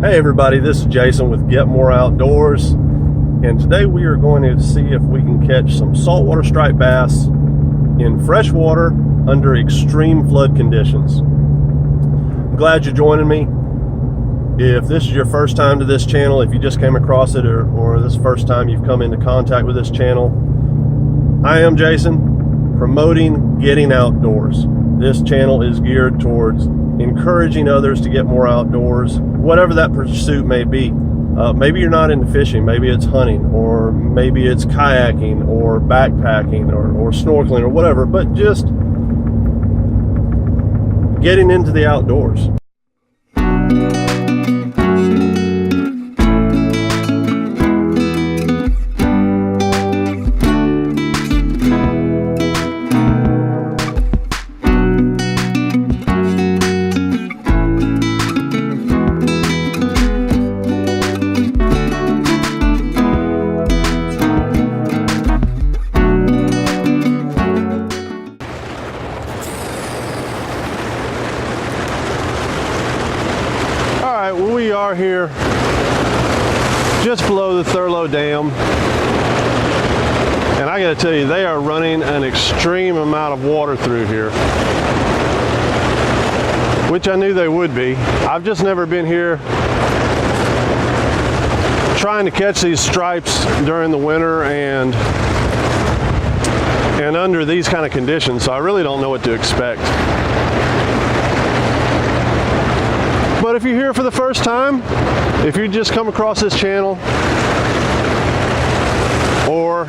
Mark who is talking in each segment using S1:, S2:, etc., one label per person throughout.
S1: Hey everybody, this is Jason with GetMorrOutdoors, and today we are going to see if we can catch some saltwater striped bass in freshwater under extreme flood conditions. I'm glad you're joining me. If this is your first time to this channel, if you just came across it, or this is the first time you've come into contact with this channel, I am Jason, promoting getting outdoors. This channel is geared towards encouraging others to get more outdoors, whatever that pursuit may be. Maybe you're not into fishing, maybe it's hunting, or maybe it's kayaking, or backpacking, or snorkeling, or whatever, but just getting into the outdoors. We are here just below the Thurlow Dam, and I gotta tell you, they are running an extreme amount of water through here, which I knew they would be. I've just never been here trying to catch these stripes during the winter and under these kind of conditions, so I really don't know what to expect. But if you're here for the first time, if you just come across this channel, or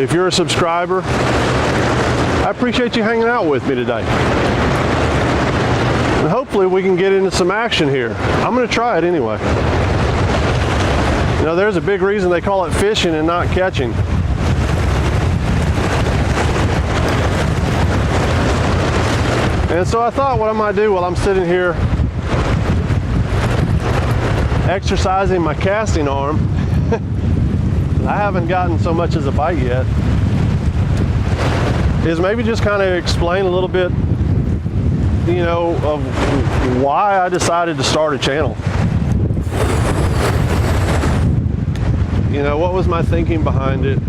S1: if you're a subscriber, I appreciate you hanging out with me today. And hopefully we can get into some action here. I'm going to try it anyway. You know, there's a big reason they call it fishing and not catching. And so I thought, what I might do while I'm sitting here exercising my casting arm, I haven't gotten so much as a bite yet, is maybe just kind of explain a little bit, you know, of why I decided to start a channel. You know, what was my thinking behind it?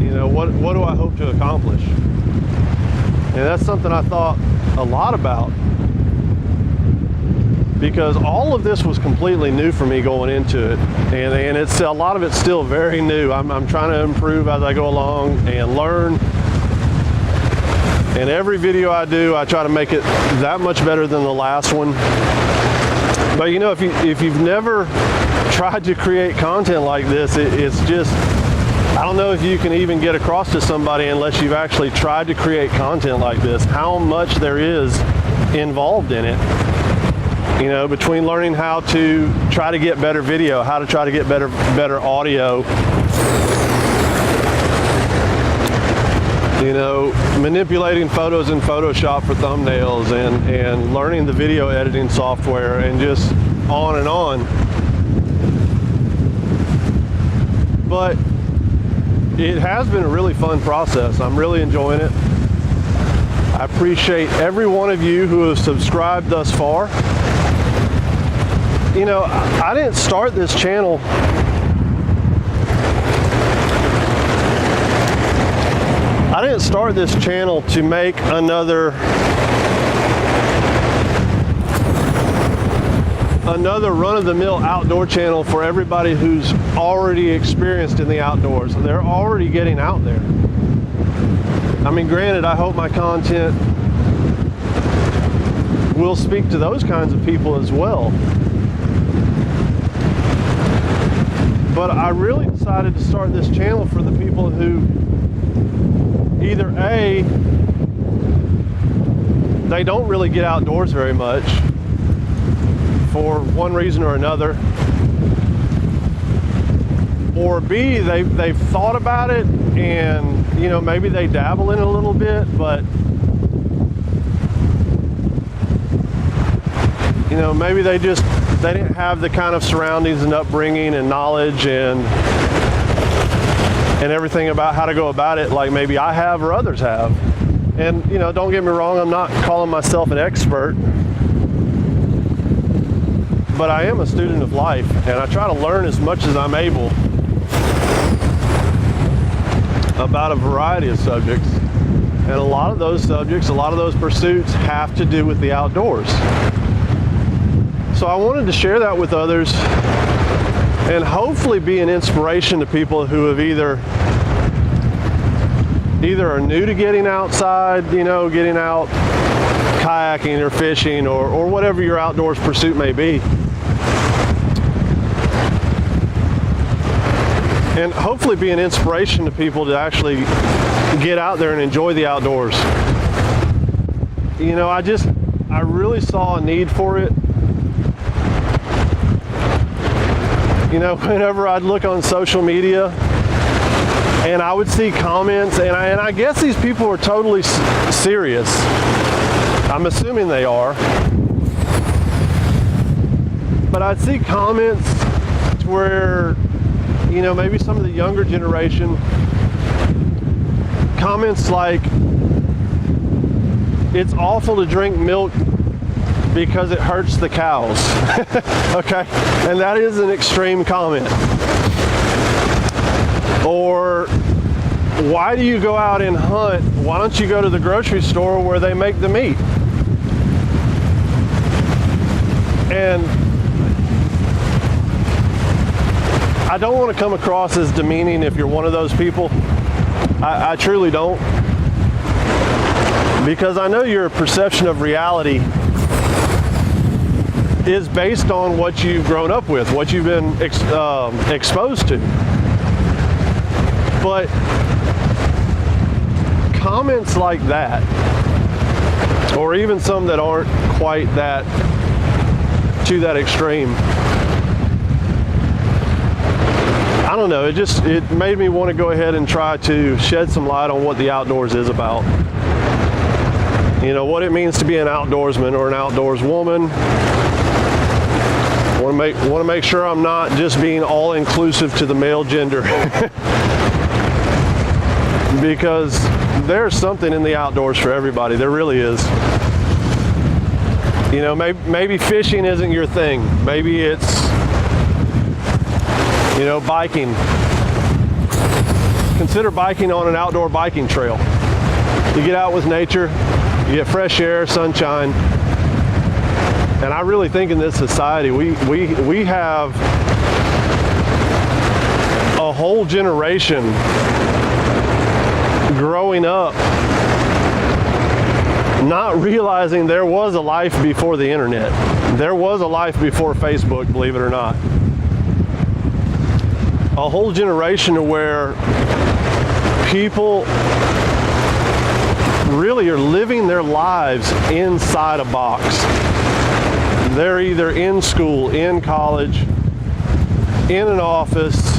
S1: You know, what do I hope to accomplish? And that's something I thought a lot about, because all of this was completely new for me going into it, and it's a lot of it's still very new. I'm trying to improve as I go along and learn, and every video I do, I try to make it that much better than the last one. But you know, if you've never tried to create content like this, it's just, I don't know if you can even get across to somebody unless you've actually tried to create content like this, how much there is involved in it. You know, between learning how to try to get better video, how to try to get better audio, you know, manipulating photos in Photoshop for thumbnails, and learning the video editing software, and just on and on. But it has been a really fun process. I'm really enjoying it. I appreciate every one of you who has subscribed thus far. You know, I didn't start this channel to make another run-of-the-mill outdoor channel for everybody who's already experienced in the outdoors. They're already getting out there. I mean, granted, I hope my content will speak to those kinds of people as well. But I really decided to start this channel for the people who either A, they don't really get outdoors very much for one reason or another, or B, they've thought about it, and you know, maybe they dabble in it a little bit, but you know, maybe they didn't have the kind of surroundings and upbringing and knowledge and everything about how to go about it like maybe I have or others have. And you know, don't get me wrong, I'm not calling myself an expert, but I am a student of life, and I try to learn as much as I'm able about a variety of subjects. And a lot of those subjects, a lot of those pursuits have to do with the outdoors. So I wanted to share that with others and hopefully be an inspiration to people who have either are new to getting outside, getting out kayaking or fishing or whatever your outdoors pursuit may be. And hopefully be an inspiration to people to actually get out there and enjoy the outdoors. I really saw a need for it. Whenever I'd look on social media and I would see comments, and I guess these people are totally serious. I'm assuming they are. But I'd see comments where, maybe some of the younger generation, comments like, it's awful to drink milk because it hurts the cows. Okay? And that is an extreme comment. Or, why do you go out and hunt? Why don't you go to the grocery store where they make the meat? And I don't want to come across as demeaning if you're one of those people. I truly don't. Because I know your perception of reality is based on what you've grown up with, what you've been exposed to. But comments like that, or even some that aren't quite that to that extreme, I don't know, it made me want to go ahead and try to shed some light on what the outdoors is about. What it means to be an outdoorsman or an outdoors woman. Want to make sure I'm not just being all inclusive to the male gender. Because there's something in the outdoors for everybody. There really is. Maybe fishing isn't your thing. Maybe it's, biking. Consider biking on an outdoor biking trail. You get out with nature, you get fresh air, sunshine. And I really think in this society, we have a whole generation growing up not realizing there was a life before the internet. There was a life before Facebook, believe it or not. A whole generation where people really are living their lives inside a box. They're either in school, in college, in an office,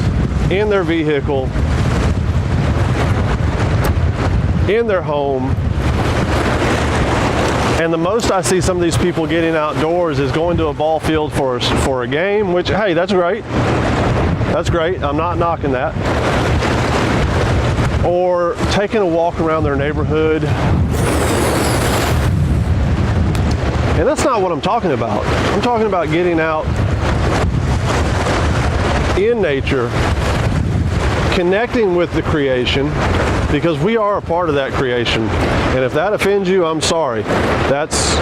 S1: in their vehicle, in their home. And the most I see some of these people getting outdoors is going to a ball field for a game, which, hey, that's great. That's great. I'm not knocking that. Or taking a walk around their neighborhood. And that's not what I'm talking about. I'm talking about getting out in nature, connecting with the creation, because we are a part of that creation. And if that offends you, I'm sorry. That's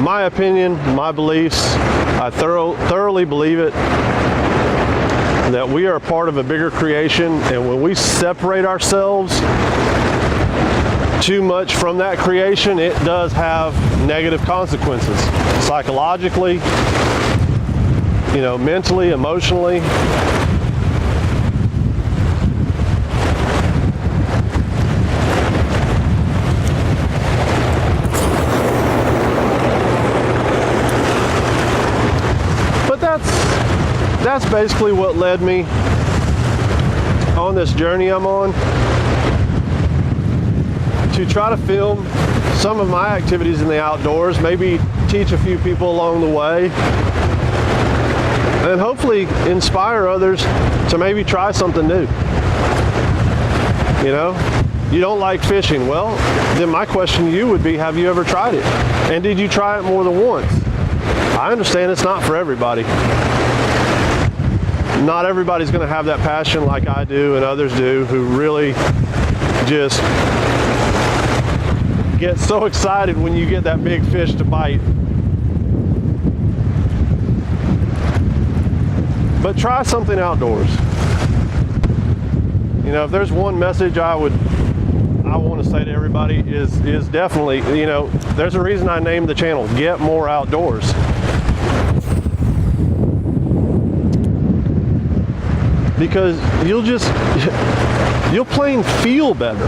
S1: my opinion, my beliefs. I thoroughly believe it, that we are a part of a bigger creation, and when we separate ourselves too much from that creation, it does have negative consequences, psychologically, mentally, emotionally. But that's basically what led me on this journey I'm on, to try to film some of my activities in the outdoors, maybe teach a few people along the way, and hopefully inspire others to maybe try something new. You don't like fishing. Well, then my question to you would be, have you ever tried it? And did you try it more than once? I understand it's not for everybody. Not everybody's going to have that passion like I do and others do, who really just get so excited when you get that big fish to bite. But try something outdoors. You know, if there's one message I want to say to everybody is definitely, you know, there's a reason I named the channel Get More Outdoors. Because you'll plain feel better.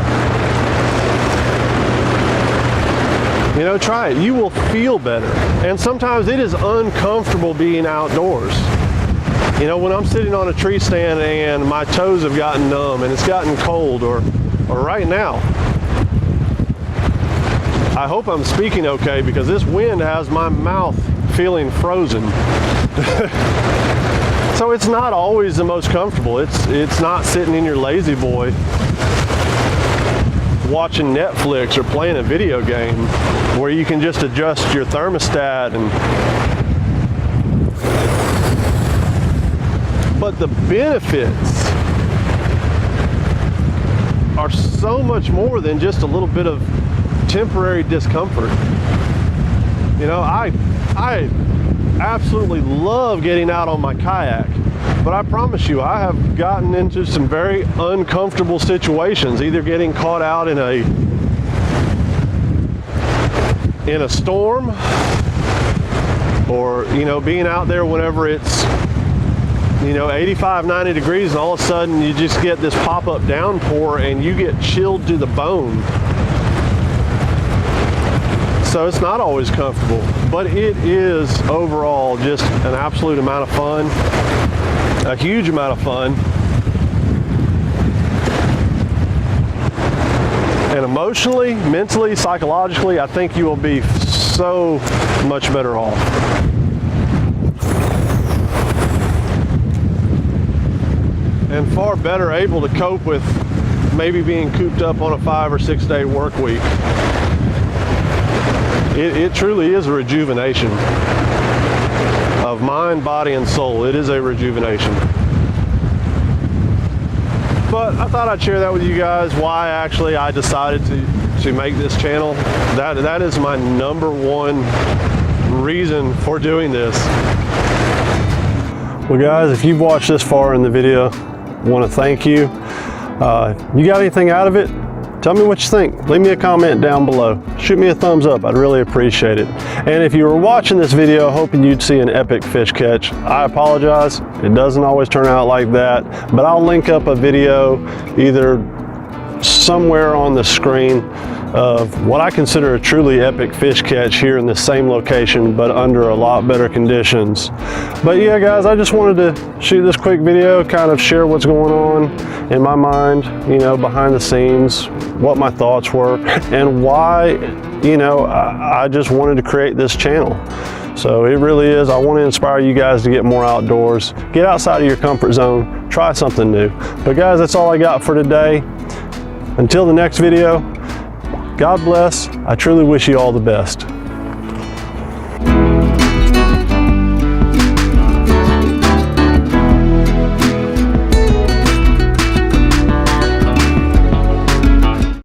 S1: You know, try it. You will feel better. And sometimes it is uncomfortable being outdoors. You know, when I'm sitting on a tree stand and my toes have gotten numb and it's gotten cold, or right now, I hope I'm speaking okay because this wind has my mouth feeling frozen. So it's not always the most comfortable. It's not sitting in your lazy boy watching Netflix or playing a video game where you can just adjust your thermostat but the benefits are so much more than just a little bit of temporary discomfort. You know, I absolutely love getting out on my kayak, but I promise you I have gotten into some very uncomfortable situations, either getting caught out in a storm, or, you know, being out there whenever it's, you know, 85, 90 degrees, and all of a sudden you just get this pop-up downpour and you get chilled to the bone. So it's not always comfortable, but it is overall just an absolute amount of fun, a huge amount of fun. And emotionally, mentally, psychologically, I think you will be so much better off. And far better able to cope with maybe being cooped up on a 5 or 6 day work week. It truly is a rejuvenation of mind, body, and soul. It is a rejuvenation. But I thought I'd share that with you guys, why actually I decided to make this channel. That is my number one reason for doing this. Well guys, if you've watched this far in the video, I want to thank you. You got anything out of it? Tell me what you think. Leave me a comment down below. Shoot me a thumbs up. I'd really appreciate it. And if you were watching this video hoping you'd see an epic fish catch, I apologize. It doesn't always turn out like that, but I'll link up a video either somewhere on the screen of what I consider a truly epic fish catch here in the same location, but under a lot better conditions. But yeah guys, I just wanted to shoot this quick video, kind of share what's going on in my mind, you know, behind the scenes, what my thoughts were, and why, you know, I just wanted to create this channel. So it really is, I want to inspire you guys to get more outdoors, get outside of your comfort zone, try something new. But guys, that's all I got for today. Until the next video, God bless. I truly wish you all the best.